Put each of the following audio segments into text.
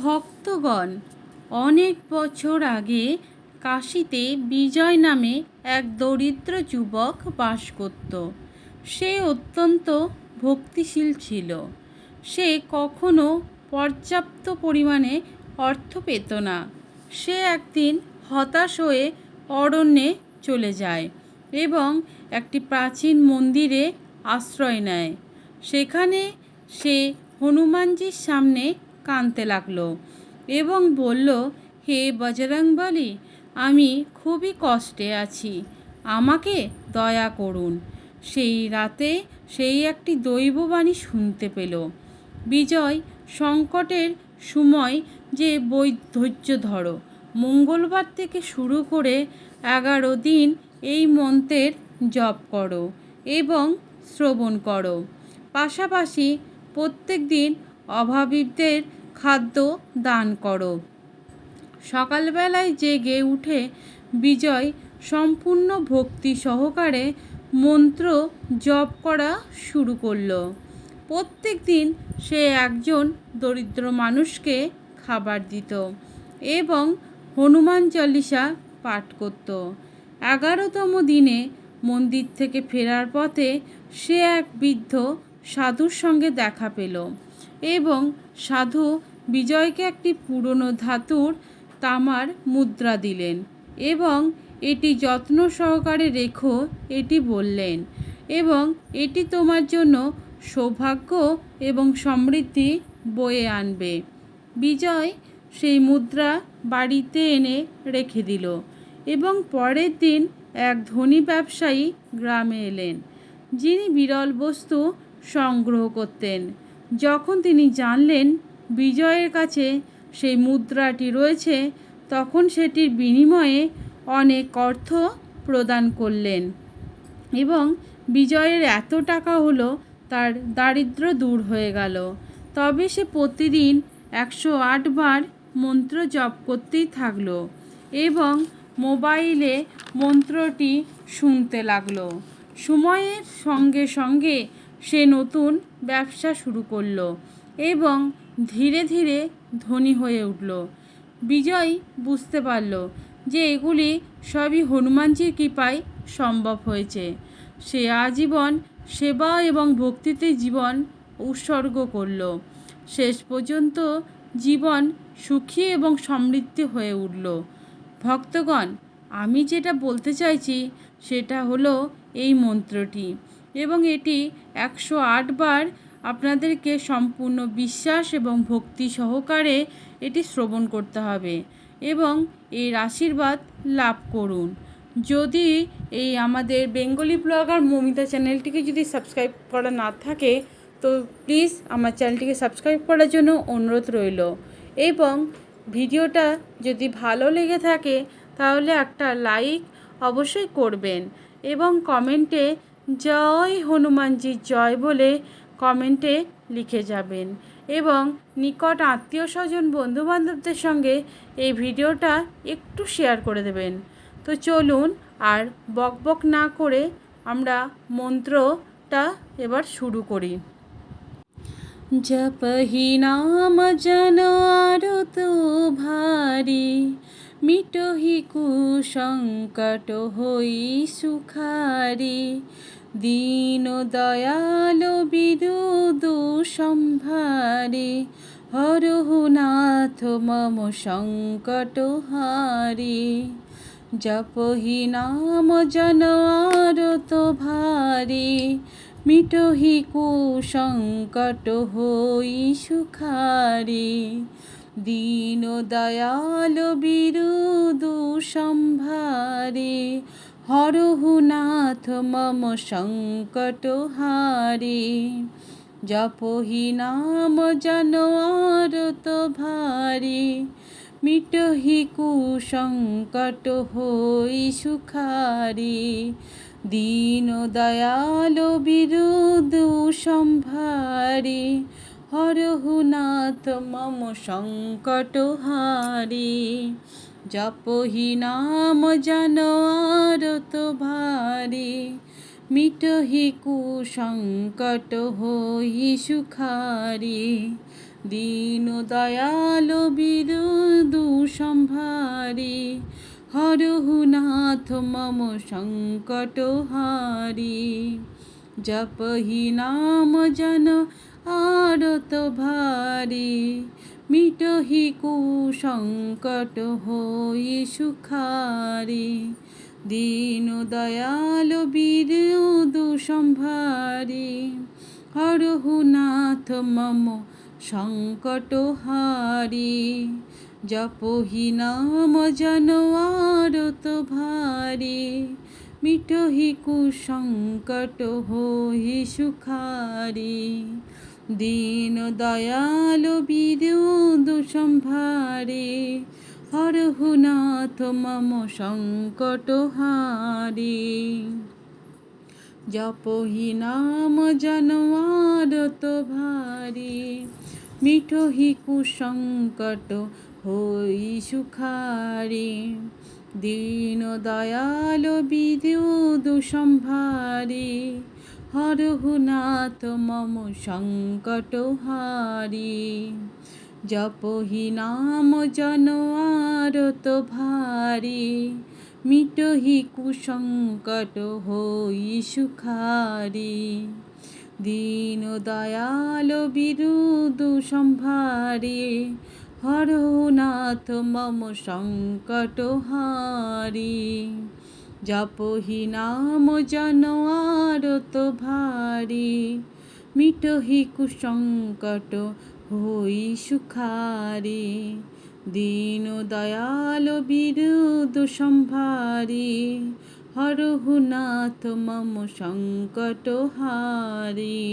ভক্তগণ, অনেক বছর আগে কাশীতে বিজয় নামে এক দরিদ্র যুবক বাস করত। সে অত্যন্ত ভক্তিশীল ছিল। সে কখনো পর্যাপ্ত পরিমাণে অর্থ পেত না। সে একদিন হতাশ হয়ে অরণ্যে চলে যায় এবং একটি প্রাচীন মন্দিরে আশ্রয় নেয়। সেখানে সে হনুমানজির সামনে কাঁদতে লাগলো এবং বলল, হে বজরংবলী, আমি খুবই কষ্টে আছি, আমাকে দয়া করুন। সেই রাতে সেই একটি দৈববাণী শুনতে পেল, বিজয়, সংকটের সময় যে ধৈর্য ধরো। মঙ্গলবার থেকে শুরু করে 11 দিন এই মন্ত্রের জপ করো এবং শ্রবণ করো। পাশাপাশি প্রত্যেক দিন অভাবীদের খাদ্য দান করো। সকালবেলায় জেগে উঠে বিজয় সম্পূর্ণ ভক্তি সহকারে মন্ত্র জপ করা শুরু করলো। প্রত্যেক দিন সে একজন দরিদ্র মানুষকে খাবার দিত এবং হনুমান চালিসা পাঠ করত। 11তম দিনে মন্দির থেকে ফেরার পথে সে এক বৃদ্ধ সাধুর সঙ্গে দেখা পেল এবং সাধু বিজয়কে একটি পুরনো ধাতুর তামার মুদ্রা দিলেন এবং এটি যত্ন সহকারে রেখো এটি বললেন, এবং এটি তোমার জন্য সৌভাগ্য এবং সমৃদ্ধি বয়ে আনবে। বিজয় সেই মুদ্রা বাড়িতে এনে রেখে দিল এবং পরের দিন এক ধনী ব্যবসায়ী গ্রামে এলেন, যিনি বিরল বস্তু সংগ্রহ করতেন। যখন তিনি জানলেন বিজয়ের কাছে সেই মুদ্রাটি রয়েছে, তখন সেটির বিনিময়ে অনেক অর্থ প্রদান করলেন এবং বিজয়ের এত টাকা হলো তার দারিদ্র্য দূর হয়ে গেল। তবে সে প্রতিদিন 108 বার মন্ত্র জপ করতেই থাকলো এবং মোবাইলে মন্ত্রটি শুনতে লাগলো। সময়ের সঙ্গে সঙ্গে সে নতুন ব্যবসা শুরু করলো এবং ধীরে ধীরে ধনী হয়ে উঠল। বিজয় বুঝতে পারল যে এগুলি সবই হনুমানজির কৃপায় সম্ভব হয়েছে। সে আজীবন সেবা এবং ভক্তিতে জীবন উৎসর্গ করল। শেষ পর্যন্ত জীবন সুখী এবং সমৃদ্ধ হয়ে উঠল। ভক্তগণ, আমি যেটা বলতে চাইছি সেটা হলো এই মন্ত্রটি, এবং এটি 108 বার আপনাদেরকে সম্পূর্ণ বিশ্বাস এবং ভক্তি সহকারে এটি শ্রবণ করতে হবে এবং এর আশীর্বাদ লাভ করুন। যদি এই আমাদের বেঙ্গলি ব্লগার মৌমিতা চ্যানেলটিকে যদি সাবস্ক্রাইব করা না থাকে, তো প্লিজ আমার চ্যানেলটিকে সাবস্ক্রাইব করার জন্য অনুরোধ রইল, এবং ভিডিওটা যদি ভালো লেগে থাকে তাহলে একটা লাইক অবশ্যই করবেন এবং কমেন্টে জয় হনুমানজির জয় বলে কমেন্টে লিখে যাবেন এবং নিকট আত্মীয় স্বজন বন্ধুবান্ধবদের সঙ্গে এই ভিডিওটা একটু শেয়ার করে দেবেন। তো চলুন আর বকবক না করে আমরা মন্ত্রটা এবার শুরু করি। জপহি নাম জন আরত ভারী, মিটহি কুসংকট হই সুখারি, দীন দয়াল বিদুদু সম্ভারে, হরহু নাথ মম সংকট হারি। জপহি নাম জন আরত ভারী, মিটহি কুসংকট হই সুখারি, দীন দয়াল বিরুদু সম্ভারে, হরহু নাথ মম সংকট হারি। জপহি নাম জন আরত ভারী, মিটহি কুসংকট হই সুখারি, দীন দয়াল বিরুদু সম্ভারে, হরহু নাথ মম সংকট হারি। জপহি নাম জন আরত ভারী, মিটহি কুসংকট হই সুখারি, দীন দয়াল বিদুদু সম্ভারে, হরহু নাথ মম সংকট হারি। জপহি নাম জন আরত ভারি, মিটহি কুসংকট হই সুখারি। দীন দয়াল বিদুদু সম্ভারে, হরহু নাথ মম সংকট হারি। জপহি নাম জন আরত ভারি, মিটহি কুসংকট হই সুখারি। দীন দয়াল বিদুদু সম্ভারে, হরহু নাথ মম সংকট হারি। জপহি নাম জন আরত ভারি, মিটহি কুসংকট হই সুখারি। দীন দয়াল বিদুদু সম্ভারে, হরহু নাথ মম সংকট হারি। জপহি নাম জন আরত ভারি, মিটহি কুসংকট হই সুখারি। দীন দয়াল বিদুদু সম্ভারে, হরহু নাথ মম সংকট হারি। জপহি নাম জন আরত ভারি, মিটহি কুসংকট হই সুখারি। দীন দয়াল বিদুদু সম্ভারে, হরহু নাথ মম সংকট হারি।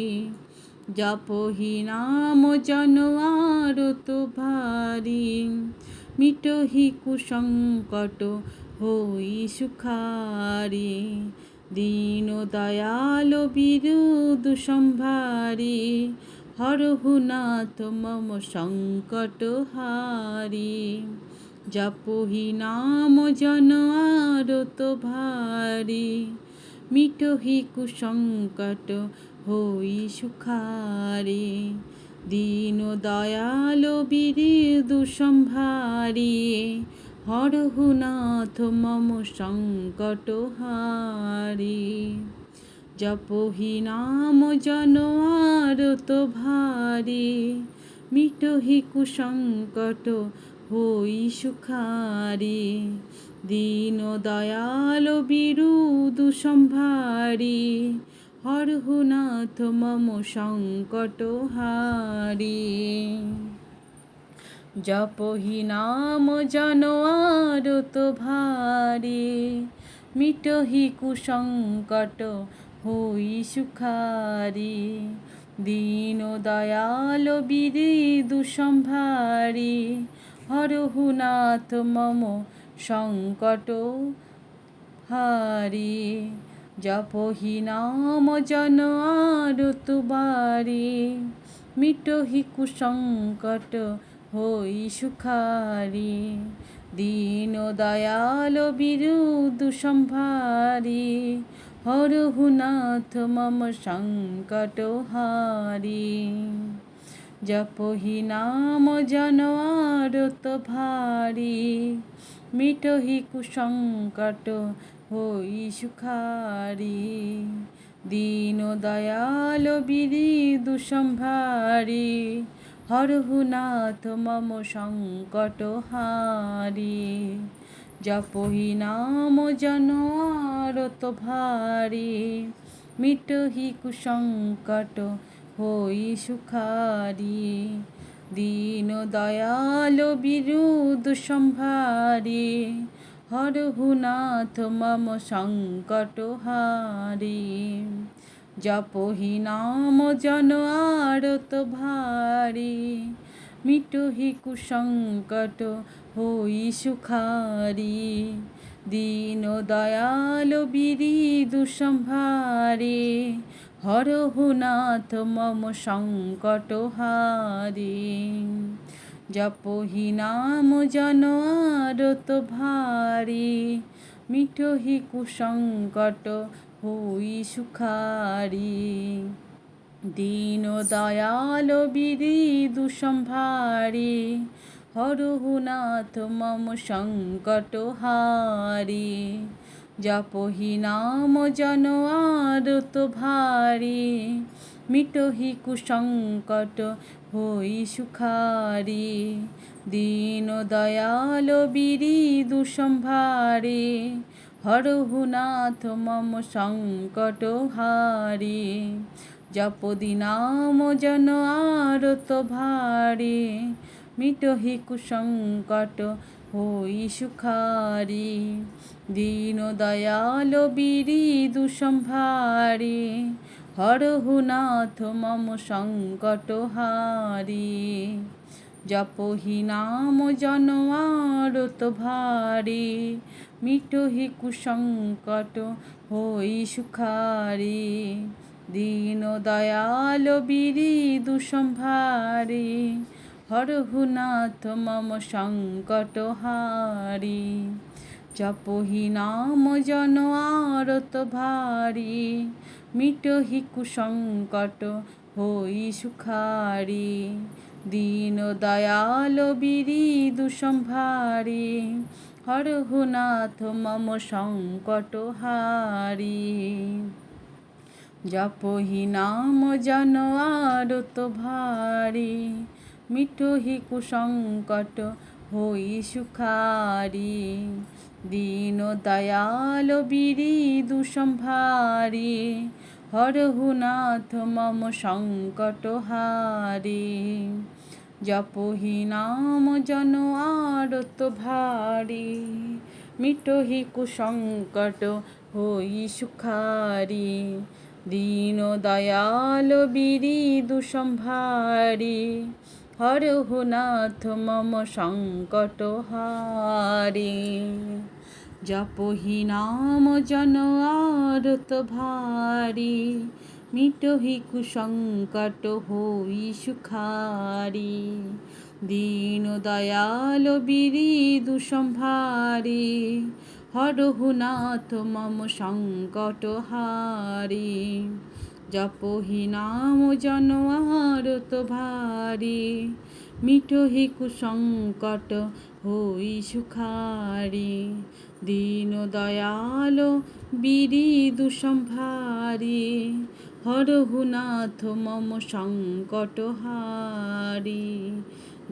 জপহি নাম জন আরত ভারি, মিটহি কুসংকট হই সুখারি। দীন দয়াল বিদুদু সম্ভারে, হরহু নাথ মম সংকট হারি। জপহি নাম জন আরত ভারি, মিটহি কুসংকট হই সুখারি। দীন দয়াল বিদুদু সম্ভারে, হরহু নাথ মম সংকট হারি। জপহি নাম জন আরত ভারি, মিটহি কুসংকট হই সুখারি। দীন দয়াল বিদুদু সম্ভারে, হরহু নাথ মম সংকট হারি। জপহি নাম জন আরত ভারি, মিটহি কুসংকট হই সুখারি। দীন দয়াল বিদুদু সম্ভারে, হরহু নাথ মম সংকট হারি। জপহি নাম জন আরত ভারি, মিটহি কুসংকট হই সুখারি। দীন দয়াল বিদুদু সম্ভারে, হরহু নাথ মম সংকট হারি। জপহি নাম জন আরত ভারি, মিটহি কুসংকট হই সুখারি। দীন দয়াল বিদুদু সম্ভারে, হরহু নাথ মম সংকট হারি। জপহি নাম জন আরত ভারি, মিটহি কুসংকট হই সুখারি। দীন দয়াল বিদুদু সম্ভারে, হরহু নাথ মম সংকট হারি। জপহি নাম জন আরত ভারি, মিটহি কুসংকট হই সুখারি। দীন দয়াল বিদুদু সম্ভারে, হরহু নাথ মম সংকট হারি। জপহি নাম জন আরত ভারি, মিটহি কুসংকট হই সুখারি। দীন দয়াল বিরিদু সম্ভারে, হরহু নাথ মম সংকট হারে। জপহি নাম জন আরত ভারে, মিটহি কুসংকট হই সুখারে। দীন দয়াল বিরিদু সম্ভারে, হরহু নাথ মম সংকট হারে। জপদি নাম জন আরত ভারে, মিটহি কুসংকট হই সুখারে। দীন দয়াল বিরিদু সম্ভারে, হরহু নাথ মম সংকট হারে। জপহি নাম জন আরত ভারে, মিটহি কুসংকট হই সুখারে। দীন দয়াল বিরিদু সম্ভারে, হরহু নাথ মম সংকট হারে। জপহি নাম জন আরত ভারে, মিটহি কুসংকট হই সুখারে। দীন দয়াল বিরিদু সম্ভারে, হরহু নাথ মম সংকট হারে। জপহি নাম জন আরত ভারে, মিটহি কুসংকট হই সুখারে। দীন দয়াল বিরিদু সম্ভারে, হরহু নাথ মম সংকট হারে। জপহি নাম জন আরত ভারে, মিটহি কুসংকট হই সুখারে। দীন দয়াল বিরিদু সম্ভারে, হরহু নাথ মম সংকট হারে। জপহি নাম জন আরত ভারে, মিটহি কুসংকট হই সুখারে। দীন দয়াল বিরিদু সম্ভারে, হরহু নাথ মম সংকট হারে। জপহি নাম জন আরত ভারে, মিটহি কুসংকট হই সুখারে। দীন দয়াল বিরিদু সম্ভারে, হরহু নাথ মম সংকট হারে।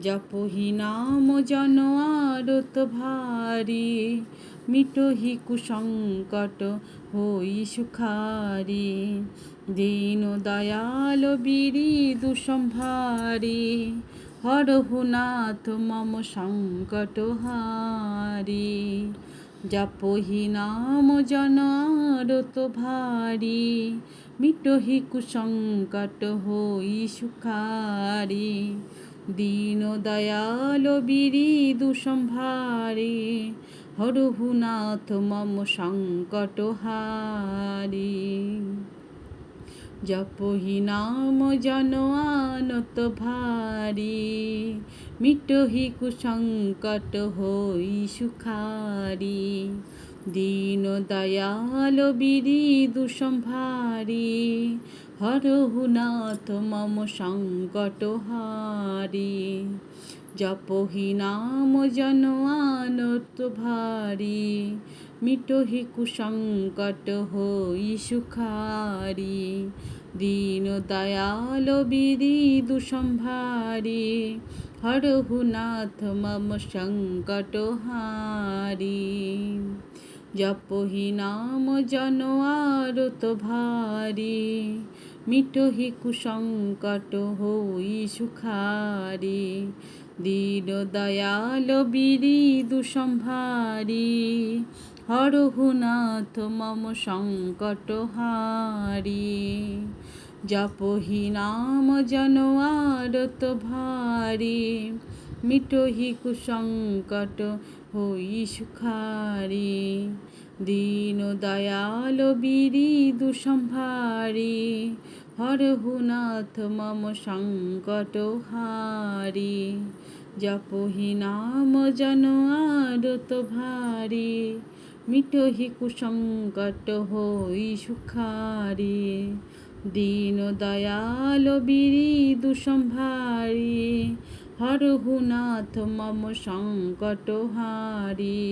জপহি নাম জন আরত ভারে, মিটহি কুসংকট হই সুখারে। দীন দয়াল বিরিদু সম্ভারে, হরহু নাথ মম সংকট হারে। জপহি নাম জন আরত ভারে, মিটহি কুসংকট হই সুখারে। দীন দয়াল বিরিদু সম্ভারে, হরহু নাথ মম সংকট হারে। জপহি নাম জন আনত ভারে, মিটহি কুসংকট হই সুখারে। দীন দয়াল বিরিদু সম্ভারে, হরহু নাথ মম সংকট হারে। জপহি নাম জন আনত ভারে, মিটহি কুসংকট হই সুখারে। দীন দয়াল বিরিদু সম্ভারে, হরহু নাথ মম সংকট হারে। জপহি নাম জন আরত ভারে, মিটহি কুসংকট হই সুখারে। দীন দয়াল বিরিদু সম্ভারে, হরহু নাথ মম সংকট হারে। জপহি নাম জন আরত ভারে, মিটহি কুসংকট হই সুখারে। দীন দয়াল বিরিদু সম্ভারে, হরহু নাথ মম সংকট হারে। জপহি নাম জন আরত ভারে, মিটহি কুসংকট হই সুখারে। দীন দয়াল বিরিদু সম্ভারি, হরহু নাথ মম সংকট হারি।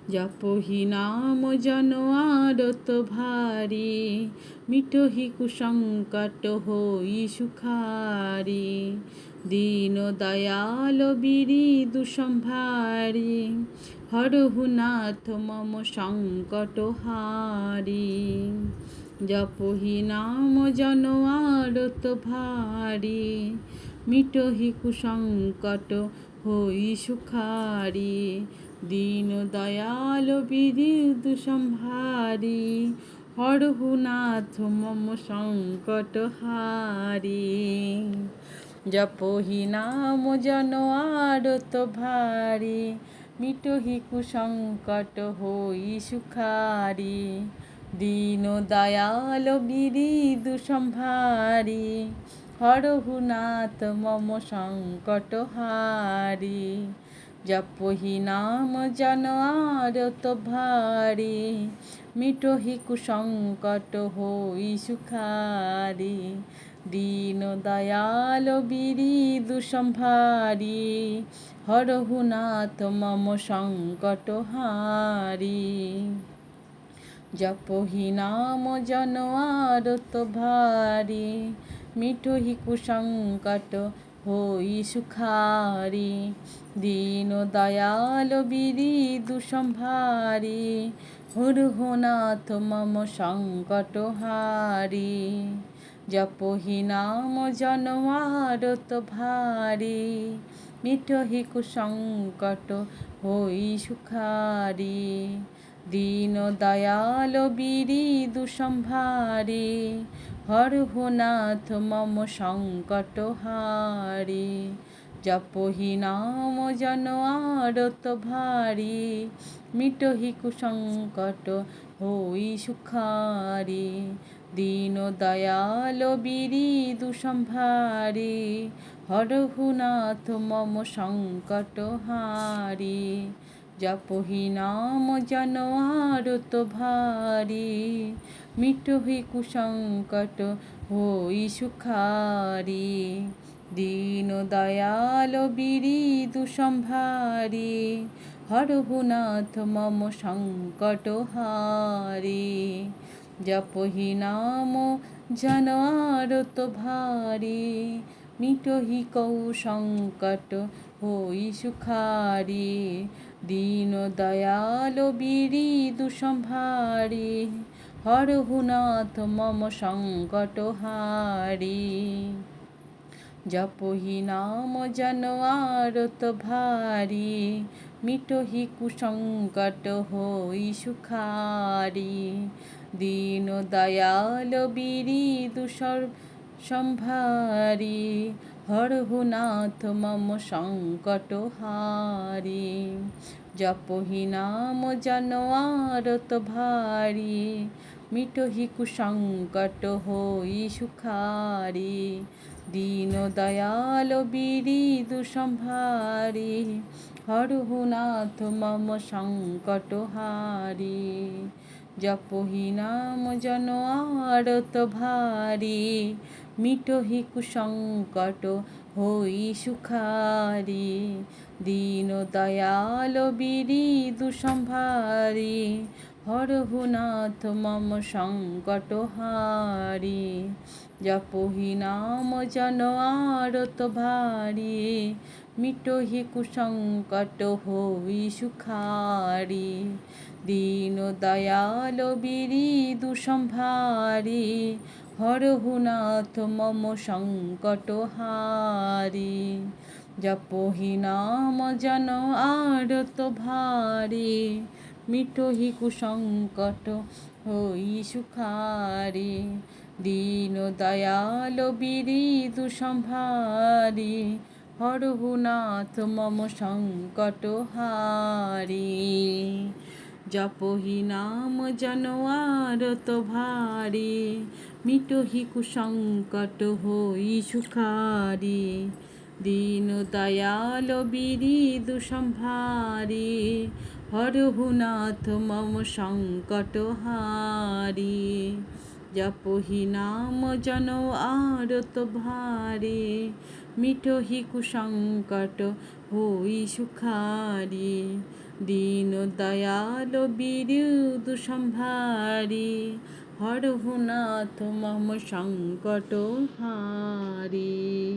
জপহি নাম জন আরত ভারি, মিটহি কুসংকট হই সুখারি। দীন দয়াল বিরিদু সম্ভারি, হরহু নাথ মম সংকট হারি। জপহি নাম জন আরত ভারি, মিটহি কুসংকট হই সুখারি। দীন দয়াল বিরিদু সম্ভারি, হরহু নাথ মম সংকট হারি। জপহি নাম জন আরত ভারি, মিটহি কুসংকট হই সুখারি। দীন দয়াল বিরিদু সম্ভারি, হরহু নাথ মম সংকট হারি। জপহি নাম জন আরত ভারি, মিটহি কুসংকট হই সুখারি। দীন দয়াল বিরিদু সম্ভারি, হরহু নাথ মম সংকট হারি। জপহি নাম জন আরত ভারি, মিটহি কুসংকট হই সুখারি। দীন দয়াল বিরিদু সম্ভারি, হরহু নাথ মম সংকট হারি। জপহি নাম জন আরত ভারি, মিটহি কুসংকট হই সুখারি। দীন দয়াল বিরিদু সম্ভারি, হরহু নাথ মম সংকট হারি। জপহি নাম জন আরত ভারি, মিটহি কুসংকট হই সুখারি। দীন দয়াল বিরিদু সম্ভারি, হরহু নাথ মম সংকট হারি। জপহি নাম জন আরত ভারি, মিটহি কুসংকট হই সুখারি। দীন দয়াল বিরিদু সম্ভারি, হরহু নাথ মম সংকট হারি। জপহি নাম জন আরত ভারি, মিটহি সংকট হই সুখারি। দীন দয়াল বিরিদু সম্ভারি, হরহু নাথ মম সংকট হারি। জপহি নাম জন আরত ভারি, মিটহি কুসংকট হই সুখারি। দীন দয়াল বিরিদু সম্ভারি, হরহু নাথ মম সংকট হারি। জপহি নাম জন আরত ভারি, মিটহি কুসংকট হই সুখারি। দীন দয়াল বিরিদু সম্ভারি, হরহু নাথ মম সংকট হারি। জপহি নাম জন আরত ভারি, মিটহি কুসংকট হই সুখারি। দীন দয়াল বিরিদু সম্ভারি, হরহু নাথ মম সংকট হারি। জপহি নাম জন আরত ভারি, মিটহি কুসংকট হই সুখারি। দীন দয়াল বিরিদু সম্ভারি, হরহু নাথ মম সংকট হারি। জপহি নাম জন আরত ভারি, মিটহি কুসংকট হই সুখারি। দীন দয়াল বিরিদু সম্ভারি, হরহু নাথ মম সংকট হারি। জপহি নাম জন আরত ভারি, মিটহি কুসংকট হই সুখারি। দীন দয়াল বিরিদু সম্ভারি, হরহু নাথ মম সংকট হারি। जपहि नाम जनो आरत भारे, मिटहि कुसंकट होई सुखारे। दीन दयाल बिरु संभारे, हरहु नाथ मम संकट हारे।